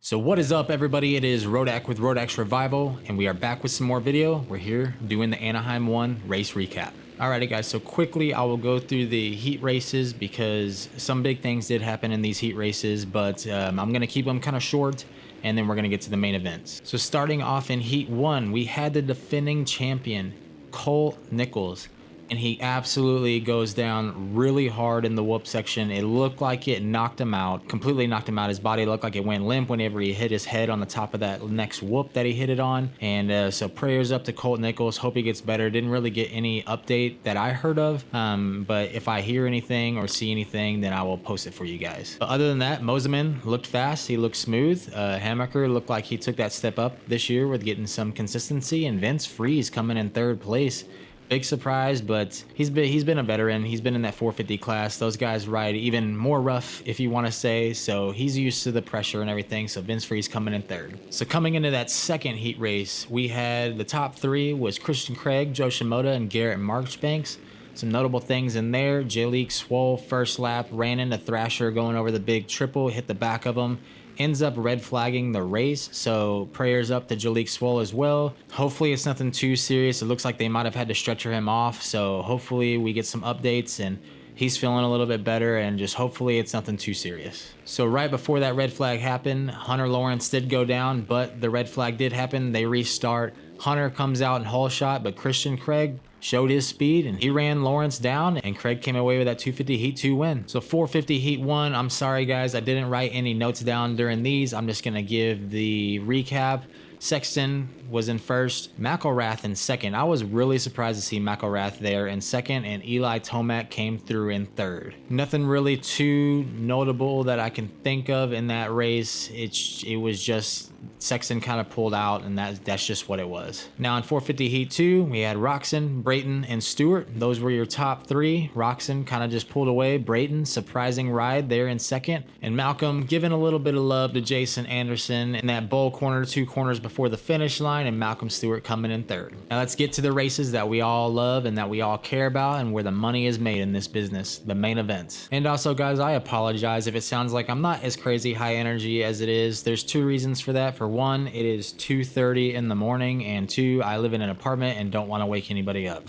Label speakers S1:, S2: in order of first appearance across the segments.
S1: So what is up, everybody? It is Rodak with Rodak's Revival, and we are back with some more video. We're here doing the Anaheim 1 race recap. Alrighty guys, so quickly I will go through the heat races because some big things did happen in these heat races, but I'm going to keep them kind of short, and then we're going to get to the main events. So starting off in heat 1, we had the defending champion, Cole Nichols. And he absolutely goes down really hard in the whoop section. It looked like it knocked him out, completely knocked him out. His body looked like it went limp whenever he hit his head on the top of that next whoop that he hit it on. And so prayers up to Colt Nichols. Hope he gets better. Didn't really get any update that I heard of. But if I hear anything or see anything, then I will post it for you guys. But other than that, Moseman looked fast. He looked smooth. Hammaker looked like he took that step up this year with getting some consistency. And Vince Freeze coming in third place. Big surprise, but he's been a veteran. He's been in that 450 class. Those guys ride even more rough, if you want to say, so he's used to the pressure and everything. So Vince Freeze coming in third. So coming into that second heat race, we had the top three was Christian Craig, Joe Shimoda, and Garrett Marchbanks. Some notable things in there. Jalik Swole first lap ran into Thrasher going over the big triple, hit the back of him. Ends up red flagging the race, so prayers up to Jalik Swole as well. Hopefully it's nothing too serious. It looks like they might have had to stretcher him off, so hopefully we get some updates and he's feeling a little bit better, and just hopefully it's nothing too serious. So right before that red flag happened, Hunter Lawrence did go down, but the red flag did happen. They restart. Hunter comes out in whole shot, but Christian Craig showed his speed and he ran Lawrence down, and Craig came away with that 250 heat 2 win. So 450 heat 1, I'm sorry guys, I didn't write any notes down during these. I'm just gonna give the recap. Sexton was in first, McElrath in second. I was really surprised to see McElrath there in second, and Eli Tomac came through in third. Nothing really too notable that I can think of in that race. It was just Sexton kind of pulled out, and that's just what it was. Now in 450 heat 2, we had Roxon, Brayton, and Stewart. Those were your top three. Roxon kind of just pulled away. Brayton, surprising ride there in second. And Malcolm giving a little bit of love to Jason Anderson in that bowl corner, 2 corners before the finish line, and Malcolm Stewart coming in third. Now let's get to the races that we all love and that we all care about and where the money is made in this business, the main events. And also guys, I apologize if it sounds like I'm not as crazy high energy as it is. There's 2 reasons for that. For one, it is 2:30 in the morning, and 2, I live in an apartment and don't want to wake anybody up.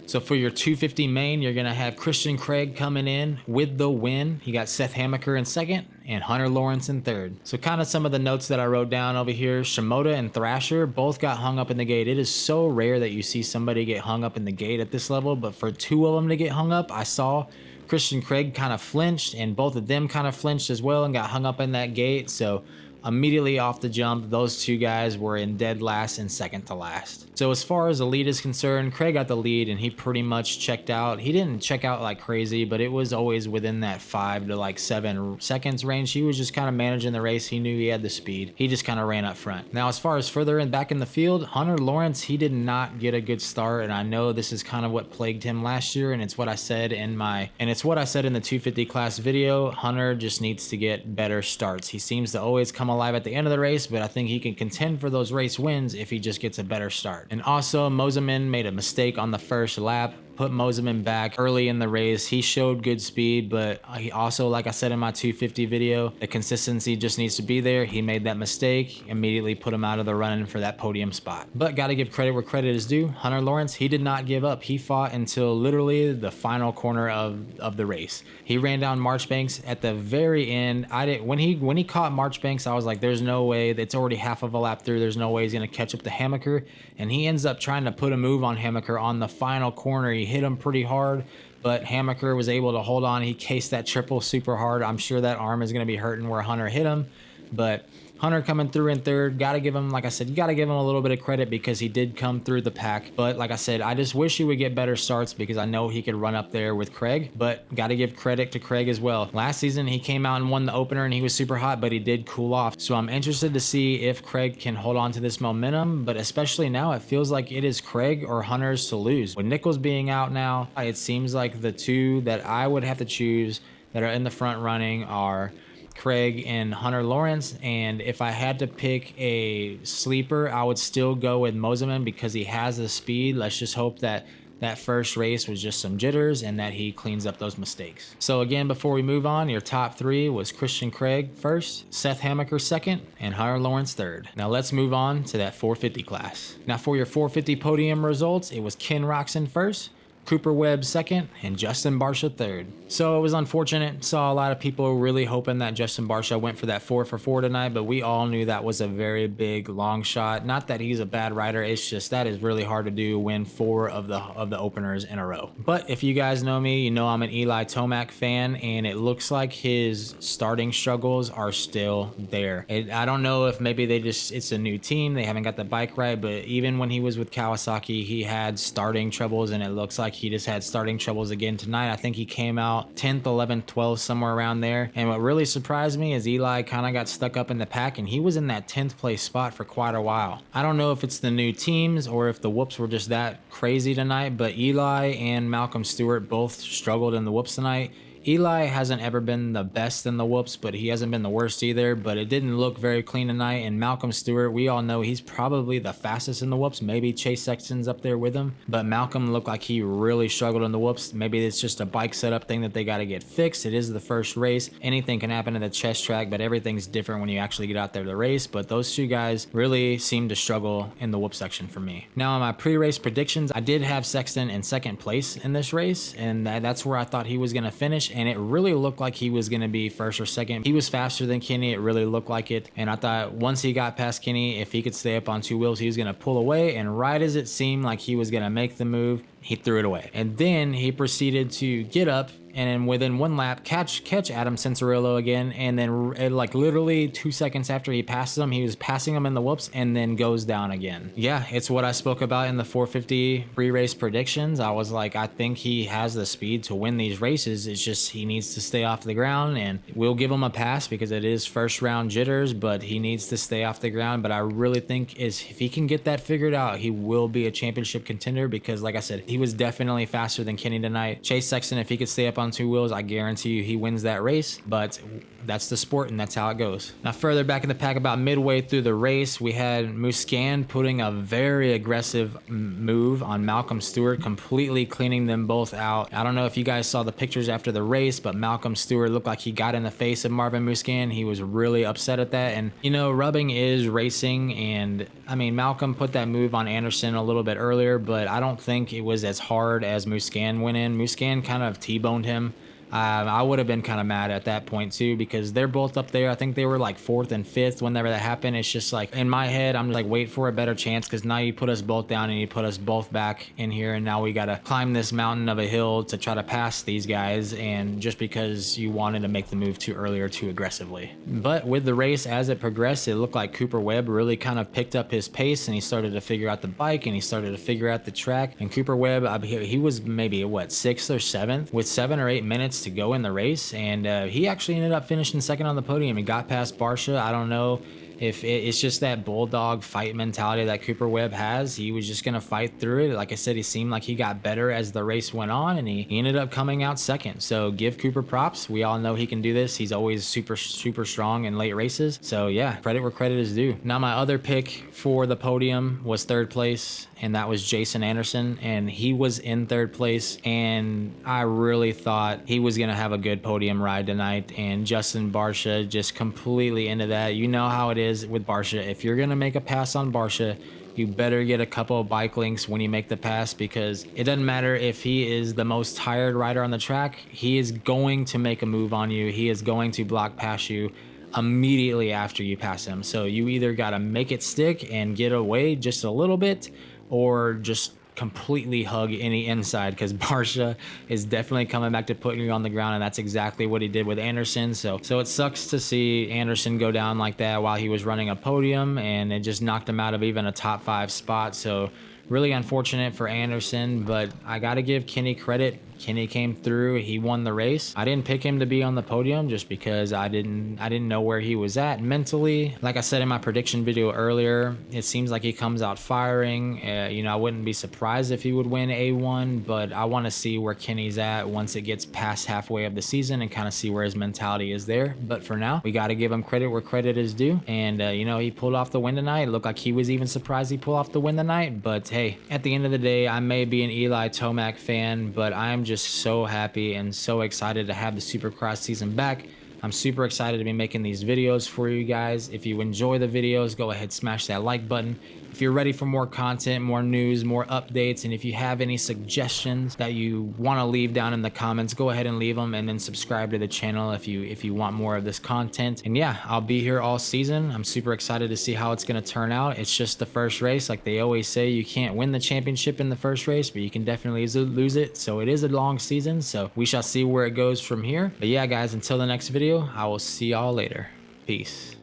S1: So for your 250 main, you're gonna have Christian Craig coming in with the win. He got Seth Hammaker in second and Hunter Lawrence in third. So kind of some of the notes that I wrote down over here. Shimoda and Thrasher both got hung up in the gate. It is so rare that you see somebody get hung up in the gate at this level, but for 2 of them to get hung up, I saw Christian Craig kind of flinched, and both of them kind of flinched as well and got hung up in that gate. So immediately off the jump, those 2 guys were in dead last and second to last. So as far as the lead is concerned, Craig got the lead and he pretty much checked out. He didn't check out like crazy, but it was always within that 5 to like 7 seconds range. He was just kind of managing the race. He knew he had the speed. He just kind of ran up front. Now as far as further and back in the field, Hunter Lawrence, he did not get a good start, and I know this is kind of what plagued him last year, and it's what I said in the 250 class video. Hunter just needs to get better starts. He seems to always come alive at the end of the race, but I think he can contend for those race wins if he just gets a better start. And also, Moseman made a mistake on the first lap, put Moseman back early in the race. He showed good speed, but he also, like I said in my 250 video, the consistency just needs to be there. He made that mistake, immediately put him out of the running for that podium spot. But gotta give credit where credit is due. Hunter Lawrence, he did not give up. He fought until literally the final corner of the race. He ran down Marchbanks at the very end. When he caught Marchbanks, I was like, there's no way. It's already half of a lap through. There's no way he's gonna catch up to Hammaker. And he ends up trying to put a move on Hammaker on the final corner. He hit him pretty hard, but Hammaker was able to hold on. He cased that triple super hard. I'm sure that arm is going to be hurting where Hunter hit him, but Hunter coming through in third. Gotta give him, like I said, you gotta give him a little bit of credit because he did come through the pack. But like I said, I just wish he would get better starts because I know he could run up there with Craig, but gotta give credit to Craig as well. Last season, he came out and won the opener and he was super hot, but he did cool off. So I'm interested to see if Craig can hold on to this momentum, but especially now, it feels like it is Craig or Hunter's to lose. With Nichols being out now, it seems like the 2 that I would have to choose that are in the front running are Craig and Hunter Lawrence, and if I had to pick a sleeper, I would still go with Moseman because he has the speed. Let's just hope that that first race was just some jitters and that he cleans up those mistakes. So again, before we move on, your top 3 was Christian Craig first, Seth Hamaker second, and Hunter Lawrence third. Now let's move on to that 450 class. Now for your 450 podium results, it was Ken Roczen first, Cooper Webb second, and Justin Barcia third. So it was unfortunate. Saw a lot of people really hoping that Justin Barcia went for that 4 for 4 tonight, but we all knew that was a very big long shot. Not that he's a bad rider, it's just that is really hard to do, win 4 of the openers in a row. But if you guys know me, you know I'm an Eli Tomac fan, and it looks like his starting struggles are still there. I don't know if maybe it's a new team, they haven't got the bike right, but even when he was with Kawasaki, he had starting troubles, and it looks like he just had starting troubles again tonight. I think he came out 10th, 11th, 12th, somewhere around there. And what really surprised me is Eli kind of got stuck up in the pack, and he was in that 10th place spot for quite a while. I don't know if it's the new teams or if the whoops were just that crazy tonight, but Eli and Malcolm Stewart both struggled in the whoops tonight. Eli hasn't ever been the best in the whoops, but he hasn't been the worst either, but it didn't look very clean tonight. And Malcolm Stewart, we all know he's probably the fastest in the whoops. Maybe Chase Sexton's up there with him, but Malcolm looked like he really struggled in the whoops. Maybe it's just a bike setup thing that they got to get fixed. It is the first race. Anything can happen in the chest track, but everything's different when you actually get out there to race. But those two guys really seemed to struggle in the whoop section for me. Now on my pre-race predictions, I did have Sexton in second place in this race, and that's where I thought he was going to finish. And it really looked like he was going to be first or second. He was faster than Kenny. It really looked like it. And I thought once he got past Kenny, if he could stay up on 2 wheels, he was going to pull away. And right as it seemed like he was going to make the move, he threw it away. And then he proceeded to get up and then within 1 lap catch Adam Cincerillo again, and then like literally 2 seconds after he passes him, he was passing him in the whoops and then goes down again. Yeah, it's what I spoke about in the 450 pre-race predictions. I was like, I think he has the speed to win these races. It's just he needs to stay off the ground, and we'll give him a pass because it is first round jitters, but he needs to stay off the ground. But I really think if he can get that figured out, he will be a championship contender, because like I said, he was definitely faster than Kenny tonight. Chase Sexton, if he could stay up on 2 wheels, I guarantee you he wins that race, but that's the sport and that's how it goes. Now further back in the pack, about midway through the race, we had Musquin putting a very aggressive move on Malcolm Stewart, completely cleaning them both out. I don't know if you guys saw the pictures after the race, but Malcolm Stewart looked like he got in the face of Marvin Musquin. He was really upset at that, and you know, rubbing is racing, and I mean, Malcolm put that move on Anderson a little bit earlier, but I don't think it was as hard as Musquin went in. Musquin kind of T-boned him. I would have been kind of mad at that point too, because they're both up there. I think they were like 4th and 5th whenever that happened. It's just like, in my head, I'm like, wait for a better chance, because now you put us both down and you put us both back in here, and now we got to climb this mountain of a hill to try to pass these guys, and just because you wanted to make the move too early or too aggressively. But with the race as it progressed, it looked like Cooper Webb really kind of picked up his pace, and he started to figure out the bike, and he started to figure out the track. And Cooper Webb, he was maybe what, 6th or 7th with 7 or 8 minutes to go in the race, and he actually ended up finishing second on the podium. He got past Barcia. I don't know if it's just that bulldog fight mentality that Cooper Webb has. He was just going to fight through it. Like I said, he seemed like he got better as the race went on, and he ended up coming out second. So give Cooper props. We all know he can do this. He's always super strong in late races. So yeah, credit where credit is due. Now my other pick for the podium was 3rd place, and that was Jason Anderson, and he was in 3rd place, and I really thought he was going to have a good podium ride tonight, and Justin Barcia just completely into that. You know how it is with Barcia. If you're going to make a pass on Barcia, you better get a couple of bike links when you make the pass, because it doesn't matter if he is the most tired rider on the track, he is going to make a move on you. He is going to block past you immediately after you pass him. So you either got to make it stick and get away just a little bit, or just completely hug any inside, because Barcia is definitely coming back to putting you on the ground, and that's exactly what he did with Anderson. So it sucks to see Anderson go down like that while he was running a podium, and it just knocked him out of even a top 5 spot. So really unfortunate for Anderson, but I got to give Kenny credit. Kenny came through, he won the race. I didn't pick him to be on the podium just because I didn't know where he was at mentally. Like I said in my prediction video earlier, it seems like he comes out firing. You know, I wouldn't be surprised if he would win A1, but I want to see where Kenny's at once it gets past halfway of the season and kind of see where his mentality is there. But for now, we got to give him credit where credit is due. And, you know, he pulled off the win tonight. It looked like he was even surprised he pulled off the win tonight. But hey, at the end of the day, I may be an Eli Tomac fan, but I'm just so happy and so excited to have the Supercross season back. I'm super excited to be making these videos for you guys. If you enjoy the videos, go ahead, smash that like button. If you're ready for more content, more news, more updates, and if you have any suggestions that you want to leave down in the comments, go ahead and leave them, and then subscribe to the channel if you want more of this content. And yeah, I'll be here all season. I'm super excited to see how it's going to turn out. It's just the first race. Like they always say, you can't win the championship in the first race, but you can definitely lose it. So it is a long season, so we shall see where it goes from here. But yeah, guys, until the next video, I will see y'all later. Peace.